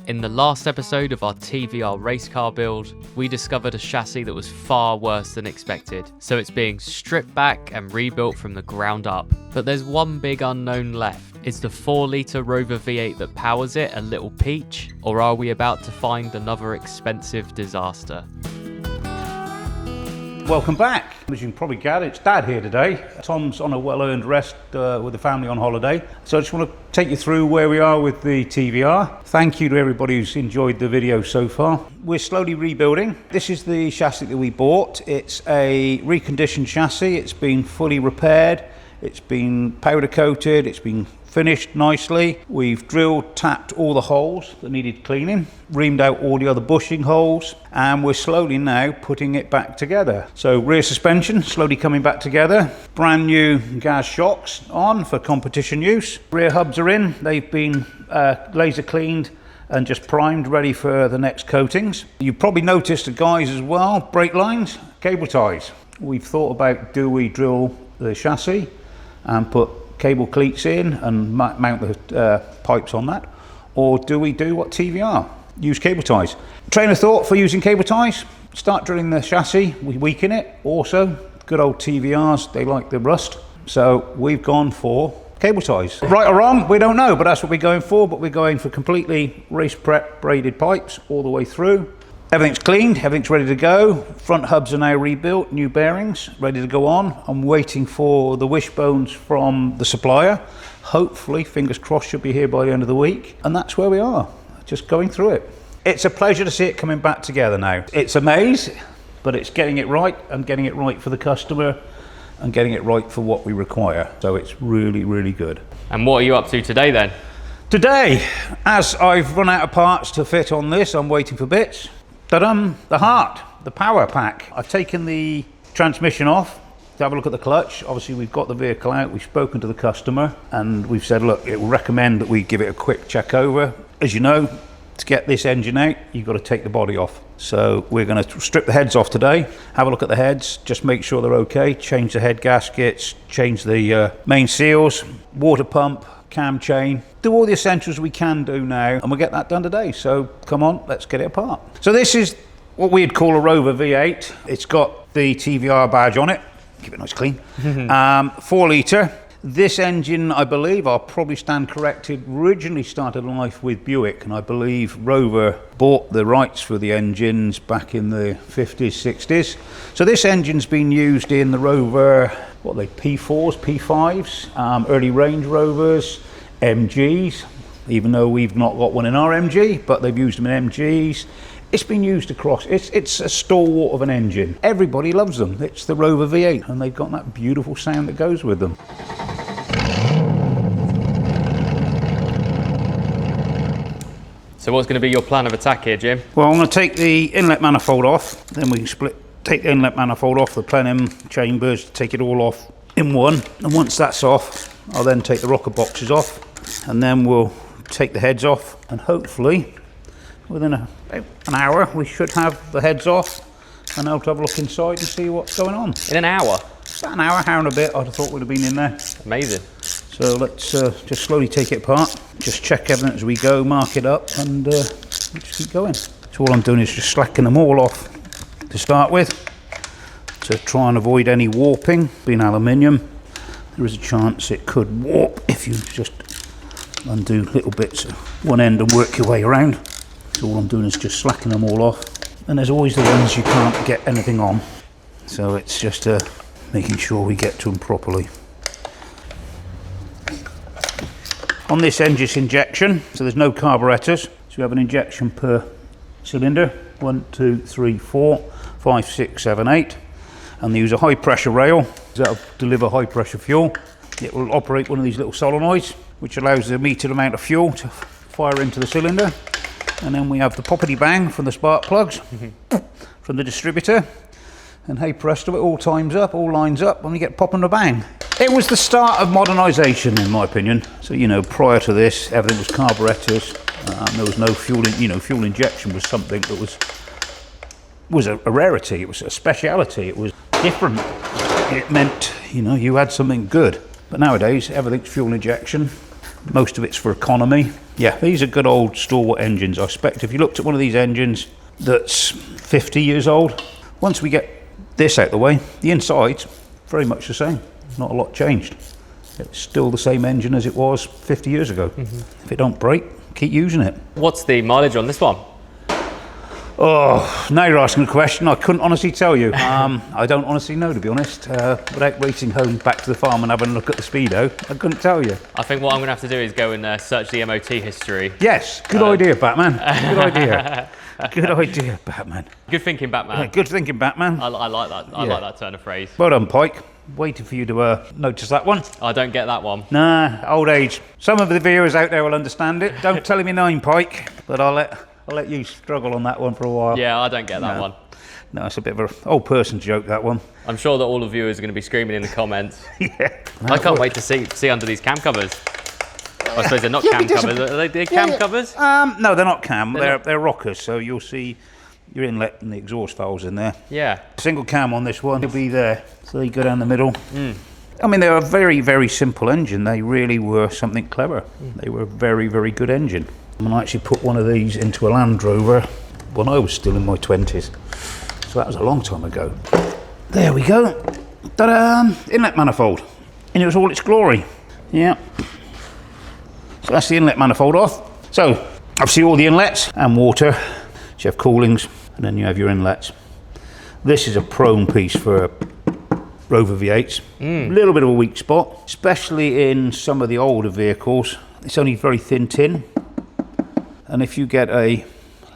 In the last episode of our TVR race car build, we discovered a chassis that was far worse than expected, so it's being stripped back and rebuilt from the ground up. But there's one big unknown left. Is the 4-litre Rover V8 that powers it a little peach, or are we about to find another expensive disaster? Welcome back. As you can probably gather, it's Dad here today. Tom's on a well-earned rest with the family on holiday. So I just want to take you through where we are with the TVR. Thank you to everybody who's enjoyed the video so far. We're slowly rebuilding. This is the chassis that we bought. It's a reconditioned chassis. It's been fully repaired. It's been powder coated. It's been finished nicely. We've drilled, tapped all the holes that needed cleaning, reamed out all the other bushing holes, and we're slowly now putting it back together. So rear suspension slowly coming back together, brand new gas shocks on for competition use. Rear hubs are in, they've been laser cleaned and just primed, ready for the next coatings. You've probably noticed the guys as well, brake lines, cable ties. We've thought about, do we drill the chassis and put cable cleats in and mount the pipes on that, or do we do what TVR, use cable ties? Train of thought for using cable ties: start drilling the chassis, we weaken it. Also, good old TVRs, they like the rust, so we've gone for cable ties. Right or wrong, we don't know, but that's what we're going for. But we're going for completely race prep braided pipes all the way through. Everything's cleaned, everything's ready to go. Front hubs are now rebuilt, new bearings, ready to go on. I'm waiting for the wishbones from the supplier. Hopefully, fingers crossed, should be here by the end of the week. And that's where we are, just going through it. It's a pleasure to see it coming back together now. It's a maze, but it's getting it right, and getting it right for the customer, and getting it right for what we require. So it's really, really good. And what are you up to today then? Today, as I've run out of parts to fit on this, I'm waiting for bits. The heart, the power pack. I've taken the transmission off to have a look at the clutch. Obviously, we've got the vehicle out, we've spoken to the customer, and we've said, look, it will recommend that we give it a quick check over. As you know, to get this engine out, you've got to take the body off. So we're going to strip the heads off today, have a look at the heads, just make sure they're okay, change the head gaskets, change the main seals, water pump, cam chain, do all the essentials we can do now, and we'll get that done today. So come on, let's get it apart. So this is what we'd call a Rover V8. It's got the TVR badge on it, keep it nice clean. 4-litre. This engine, I believe, I'll probably stand corrected, originally started life with Buick, and I believe Rover bought the rights for the engines back in the 50s, 60s. So this engine's been used in the Rover, what are they, P4s, P5s, early Range Rovers, MGs, even though we've not got one in our MG, but they've used them in MGs. It's been used across, it's a stalwart of an engine. Everybody loves them. It's the Rover V8, and they've got that beautiful sound that goes with them. So what's going to be your plan of attack here, Jim? Well, I'm going to take the inlet manifold off, then we can take the inlet manifold off the plenum chambers, take it all off in one. And once that's off, I'll then take the rocker boxes off, and then we'll take the heads off, and hopefully within about an hour we should have the heads off, and I'll have a look inside and see what's going on. In an hour? About an hour and a bit, I'd have thought would have been in there. Amazing. So let's just slowly take it apart, just check everything as we go, mark it up, and just keep going. So all I'm doing is just slacking them all off to start with, to try and avoid any warping. Being aluminium, there is a chance it could warp if you just undo little bits at one end and work your way around. So all I'm doing is just slacking them all off. And there's always the ones you can't get anything on. So it's just making sure we get to them properly. On this engine injection, so there's no carburetors. So we have an injection per cylinder, 1, 2, 3, 4, 5, 6, 7, 8. And they use a high pressure rail that'll deliver high pressure fuel. It will operate one of these little solenoids, which allows the metered amount of fuel to fire into the cylinder. And then we have the poppity bang from the spark plugs from the distributor. And hey presto, it all times up, all lines up, and we get pop and a bang. It was the start of modernisation, in my opinion. So, you know, prior to this, everything was carburetors. There was no fuel, fuel injection was something that was a rarity. It was a speciality. It was different. It meant, you had something good. But nowadays, everything's fuel injection. Most of it's for economy. Yeah, these are good old stalwart engines. I expect if you looked at one of these engines that's 50 years old, once we get this out the way, the inside's very much the same. Not a lot changed. It's still the same engine as it was 50 years ago. If it don't break, keep using it. What's the mileage on this one? Oh, now you're asking a question I couldn't honestly tell you. I don't honestly know, to be honest. Without racing home back to the farm and having a look at the speedo, I couldn't tell you. I think what I'm going to have to do is go and search the MOT history. Yes, good idea, Batman. Good idea. Good idea, Batman. Good thinking, Batman. Yeah, good thinking, Batman. I like that. I like that turn of phrase. Well done, Pike. Waiting for you to notice that one. I don't get that one. Nah, old age. Some of the viewers out there will understand it. Don't tell him your name, Pike, but I'll let you struggle on that one for a while. Yeah, I don't get that one. No, it's a bit of an old person joke, that one. I'm sure that all the viewers are going to be screaming in the comments. Yeah. I can't wait to see under these cam covers. I suppose they're not cam covers. Are they cam covers? No, they're not cam. They're rockers, so you'll see your inlet and the exhaust valves in there. Yeah. Single cam on this one. It'll be there, so they go down the middle. I mean, they're a very, very simple engine. They really were something clever. They were a very, very good engine. I actually put one of these into a Land Rover when I was still in my 20s. So that was a long time ago. There we go. Ta-da! Inlet manifold. And it was all its glory. Yeah. So that's the inlet manifold off. So, obviously all the inlets and water. So you have coolings, and then you have your inlets. This is a prone piece for Rover V8s. A little bit of a weak spot, especially in some of the older vehicles. It's only very thin tin. And if you get a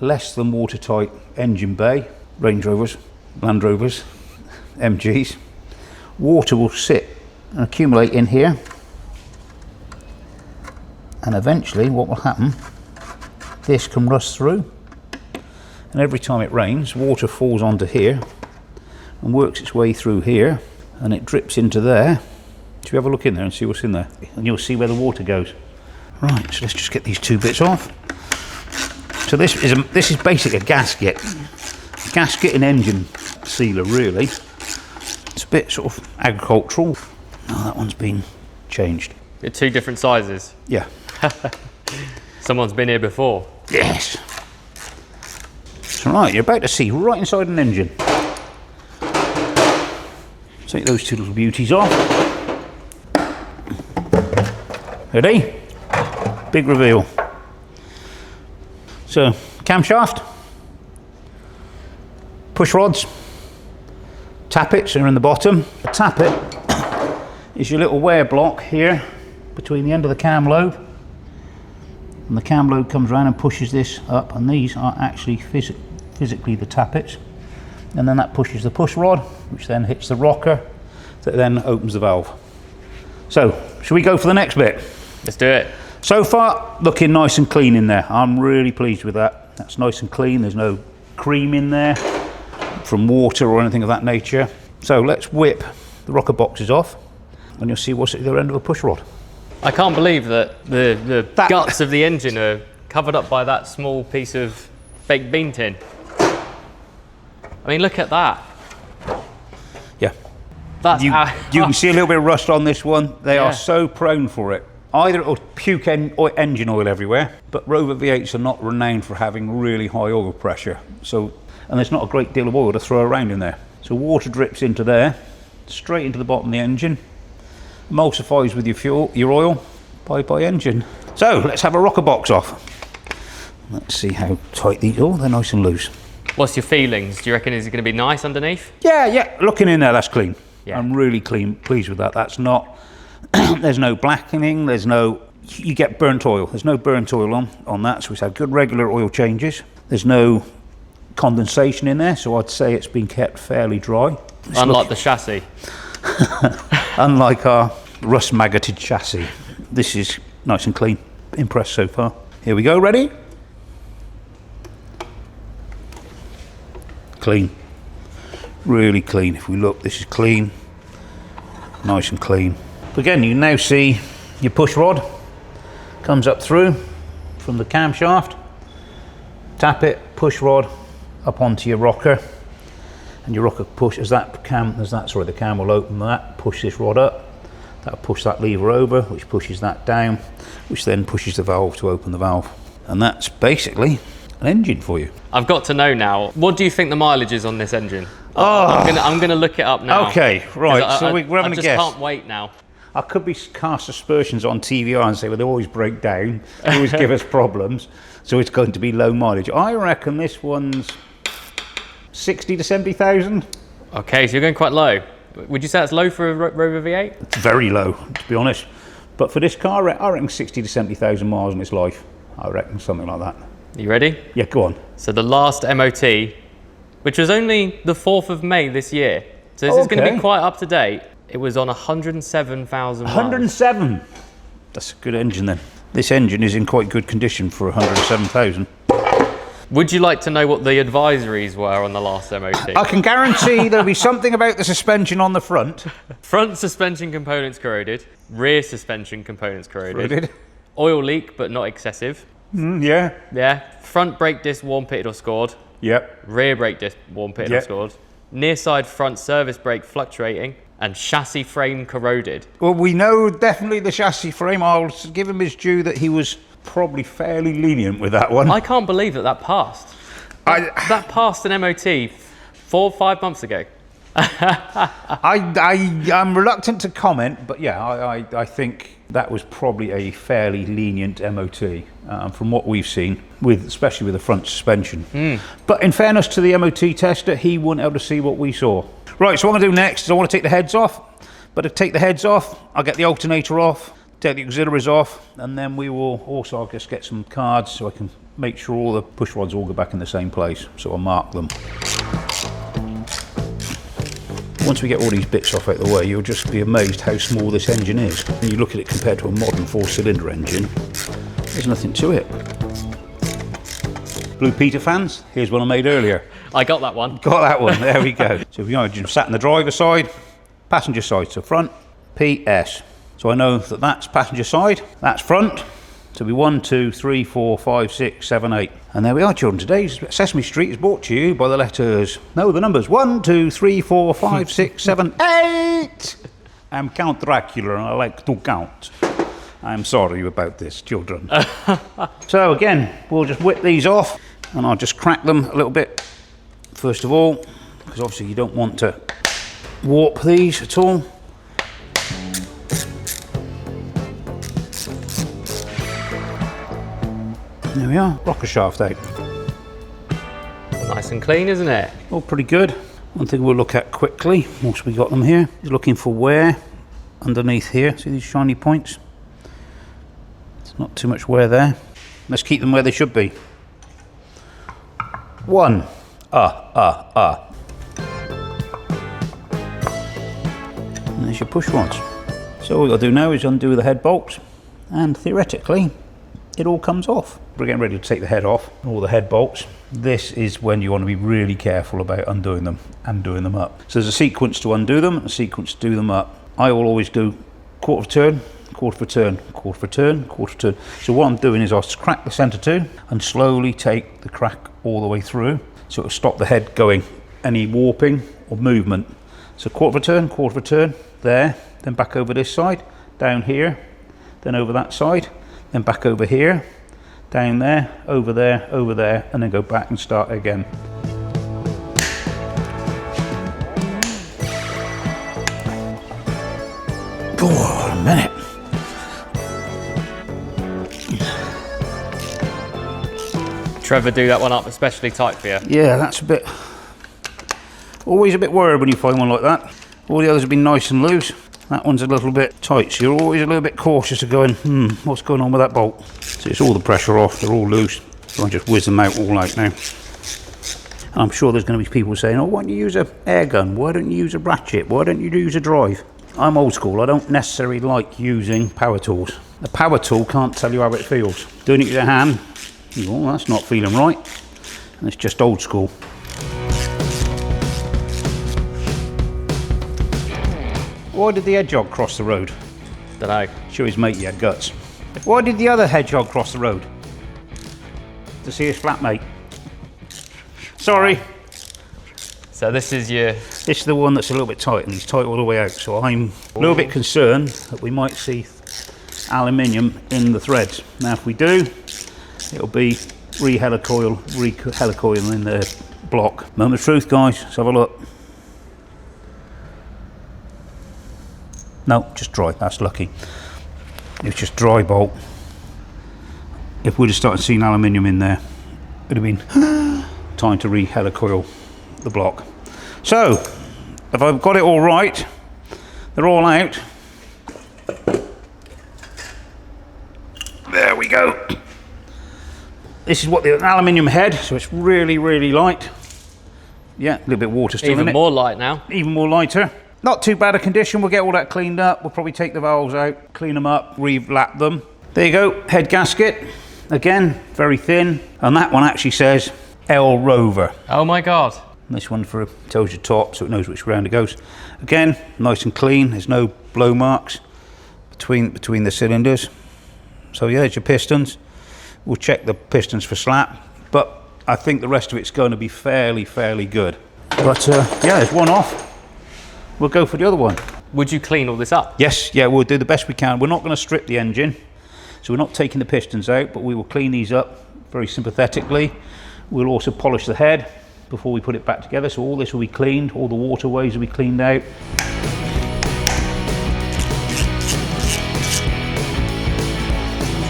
less than watertight engine bay, Range Rovers, Land Rovers, MGs, water will sit and accumulate in here. And eventually what will happen, this can rust through. And every time it rains, water falls onto here and works its way through here, and it drips into there. Should we have a look in there and see what's in there? And you'll see where the water goes. Right, so let's just get these two bits off. So this is basically a gasket. Gasket and engine sealer, really. It's a bit sort of agricultural. Oh, that one's been changed. They're two different sizes. Yeah. Someone's been here before. Yes. So right, you're about to see right inside an engine. Take those two little beauties off. Ready? Big reveal. So, camshaft, push rods, tappets are in the bottom. The tappet is your little wear block here between the end of the cam lobe, and the cam lobe comes around and pushes this up, and these are actually physically the tappets, and then that pushes the push rod, which then hits the rocker, that then opens the valve. So, shall we go for the next bit? Let's do it. So far, looking nice and clean in there. I'm really pleased with that. That's nice and clean. There's no cream in there from water or anything of that nature. So let's whip the rocker boxes off, and you'll see what's at the other end of a push rod. I can't believe that the guts of the engine are covered up by that small piece of baked bean tin. I mean, look at that. Yeah. That's you can see a little bit of rust on this one. They are so prone for it. Either it'll puke engine oil everywhere, but Rover V8s are not renowned for having really high oil pressure. So, and there's not a great deal of oil to throw around in there. So water drips into there, straight into the bottom of the engine, emulsifies with your fuel, your oil, by engine. So let's have a rocker box off. Let's see how tight these are. They're nice and loose. What's your feelings? Do you reckon is it going to be nice underneath? Yeah. Looking in there, that's clean. Yeah. I'm really pleased with that. That's not. There's no blackening, there's no, you get burnt oil. There's no burnt oil on that, so we've had good regular oil changes. There's no condensation in there, so I'd say it's been kept fairly dry. Unlike the chassis. Unlike our rust maggoted chassis. This is nice and clean. Impressed so far. Here we go, ready? Clean. Really clean. If we look, this is clean. Nice and clean. Again, you now see your push rod comes up through from the camshaft, tappet, push rod up onto your rocker, and your rocker push the cam will open that, push this rod up, That'll push that lever over, which pushes that down, which then pushes the valve to open the valve. And that's basically an engine for you. I've got to know now, what do you think the mileage is on this engine? Oh. I'm gonna look it up now. Okay, right, so we're having a guess. I just can't wait now. I could be cast aspersions on TVR and say, well, they always break down, they always give us problems, so it's going to be low mileage. I reckon this one's 60 to 70,000. Okay, so you're going quite low. Would you say that's low for a Rover V8? It's very low, to be honest. But for this car, I reckon 60 to 70,000 miles in its life. I reckon something like that. You ready? Yeah, go on. So the last MOT, which was only the 4th of May this year, so this is going to be quite up to date. It was on 107,000 miles. 107? That's a good engine then. This engine is in quite good condition for 107,000. Would you like to know what the advisories were on the last MOT? I can guarantee there'll be something about the suspension on the front. Front suspension components corroded. Rear suspension components corroded. Oil leak, but not excessive. Yeah. Yeah. Front brake disc worn, pitted or scored. Yep. Rear brake disc worn, pitted or scored. Near side front service brake fluctuating. And chassis frame corroded. Well, we know definitely the chassis frame. I'll give him his due that he was probably fairly lenient with that one. I can't believe that passed. That passed an MOT 4 or 5 months ago. I'm reluctant to comment, but yeah, I think that was probably a fairly lenient MOT from what we've seen, especially with the front suspension. But in fairness to the MOT tester, he wouldn't able to see what we saw. Right, so what I'm going to do next is I want to take the heads off. But to take the heads off, I'll get the alternator off, take the auxiliaries off, and then we will also, I'll just get some cards so I can make sure all the push rods all go back in the same place. So I'll mark them. Once we get all these bits off out of the way, you'll just be amazed how small this engine is. When you look at it compared to a modern 4-cylinder engine, there's nothing to it. Blue Peter fans, here's one I made earlier. I got that one. Got that one, there we go. So if you sat in the driver's side, passenger side, so front, PS. So I know that that's passenger side, that's front. So we 1, 2, 3, 4, 5, 6, 7, 8. And there we are, children. Today's Sesame Street is brought to you by the letters, no, the numbers 1, 2, 3, 4, 5, 6, 7, 8. I'm Count Dracula and I like to count. I'm sorry about this, children. So again, we'll just whip these off and I'll just crack them a little bit. First of all, because obviously you don't want to warp these at all. There we are, rocker shaft out. Nice and clean, isn't it? All pretty good. One thing we'll look at quickly, once we got them here, is looking for wear underneath here. See these shiny points? It's not too much wear there. Let's keep them where they should be. 1. And there's your push rods. So all we've got to do now is undo the head bolts, and theoretically, it all comes off. We're getting ready to take the head off, all the head bolts. This is when you want to be really careful about undoing them and doing them up. So there's a sequence to undo them and a sequence to do them up. I will always do quarter of a turn, quarter of a turn, quarter of a turn, quarter of a turn. So what I'm doing is I'll crack the centre two and slowly take the crack all the way through. So it'll stop the head going any warping or movement. So quarter of a turn, there, then back over this side, down here, then over that side, then back over here, down there, over there, and then go back and start again. Oh, a minute. Trevor, do that one up especially tight for you. Yeah, that's always a bit worried when you find one like that. All the others have been nice and loose. That one's a little bit tight, so you're always a little bit cautious of going, what's going on with that bolt? So it's all the pressure off, they're all loose. So I just whiz them out all out now. And I'm sure there's going to be people saying, oh, why don't you use an air gun? Why don't you use a ratchet? Why don't you use a drive? I'm old school, I don't necessarily like using power tools. The power tool can't tell you how it feels. Doing it with your hand, oh, that's not feeling right. And it's just old school. Why did the hedgehog cross the road? Dunno. Sure his mate he had guts. Why did the other hedgehog cross the road? To see his flatmate. Sorry. So this is your... This is the one that's a little bit tight, and he's tight all the way out. So I'm a little bit concerned that we might see aluminium in the threads. Now if we do, it'll be re-helicoiling in the block. Moment of truth, guys, let's have a look. No, just dry, that's lucky. It's just dry bolt. If we'd have started seeing aluminium in there, it would have been time to re-helicoil the block. So, if I've got it all right, they're all out. There we go. This is what the aluminium head, so it's really, really light. Yeah, a little bit of water still in it. Even more light now. Even more lighter. Not too bad a condition. We'll get all that cleaned up. We'll probably take the valves out, clean them up, re-lap them. There you go, head gasket. Again, very thin. And that one actually says L Rover. Oh my God. This one tells you top, so it knows which round it goes. Again, nice and clean. There's no blow marks between the cylinders. So yeah, there's your pistons. We'll check the pistons for slap, but I think the rest of it's going to be fairly good. But yeah, there's one off. We'll go for the other one. Would you clean all this up? Yes, yeah, we'll do the best we can. We're not going to strip the engine, so we're not taking the pistons out, but we will clean these up very sympathetically. We'll also polish the head before we put it back together, so all this will be cleaned, all the waterways will be cleaned out.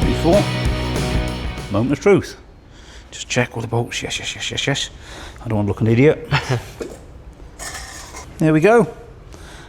Before, moment of truth. Just check all the bolts. Yes. I don't want to look an idiot. There we go.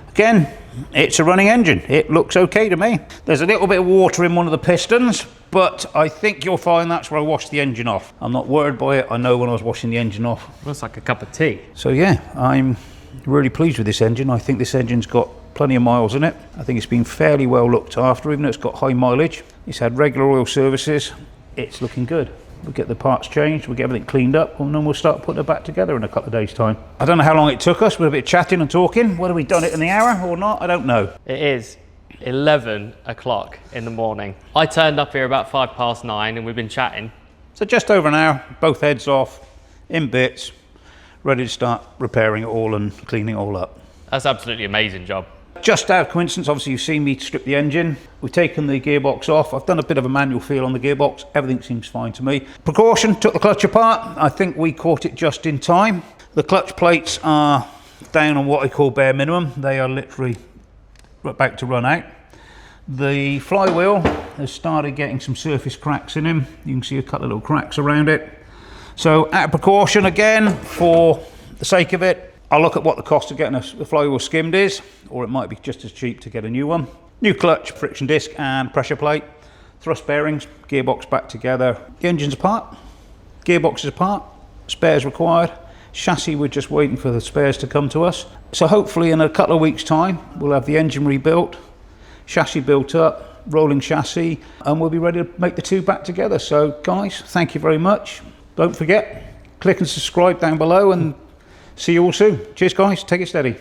Again, it's a running engine. It looks okay to me. There's a little bit of water in one of the pistons, but I think you'll find that's where I washed the engine off. I'm not worried by it. I know when I was washing the engine off. Looks like a cup of tea. So yeah, I'm really pleased with this engine. I think this engine's got plenty of miles in it. I think it's been fairly well looked after, even though it's got high mileage. It's had regular oil services. It's looking good. We'll get the parts changed, we'll get everything cleaned up, and then we'll start putting it back together in a couple of days' time. I don't know how long it took us. We're a bit chatting and talking. Whether we've done it in the hour or not, I don't know. It is 11 o'clock in the morning. I turned up here about 9:05 and we've been chatting. So just over an hour, both heads off, in bits, ready to start repairing it all and cleaning it all up. That's absolutely amazing job. Just out of coincidence, obviously you've seen me strip the engine. We've taken the gearbox off. I've done a bit of a manual feel on the gearbox. Everything seems fine to me. Precaution, took the clutch apart. I think we caught it just in time. The clutch plates are down on what I call bare minimum. They are literally about to run out. The flywheel has started getting some surface cracks in him. You can see a couple of little cracks around it. So out of precaution again, for the sake of it, I'll look at what the cost of getting a flywheel skimmed is, or it might be just as cheap to get a new one. New clutch, friction disc and pressure plate, thrust bearings, gearbox back together. The engine's apart, gearbox is apart, spares required. Chassis, we're just waiting for the spares to come to us. So hopefully in a couple of weeks' time, we'll have the engine rebuilt, chassis built up, rolling chassis, and we'll be ready to make the two back together. So guys, thank you very much. Don't forget, click and subscribe down below and see you all soon. Cheers guys, take it steady.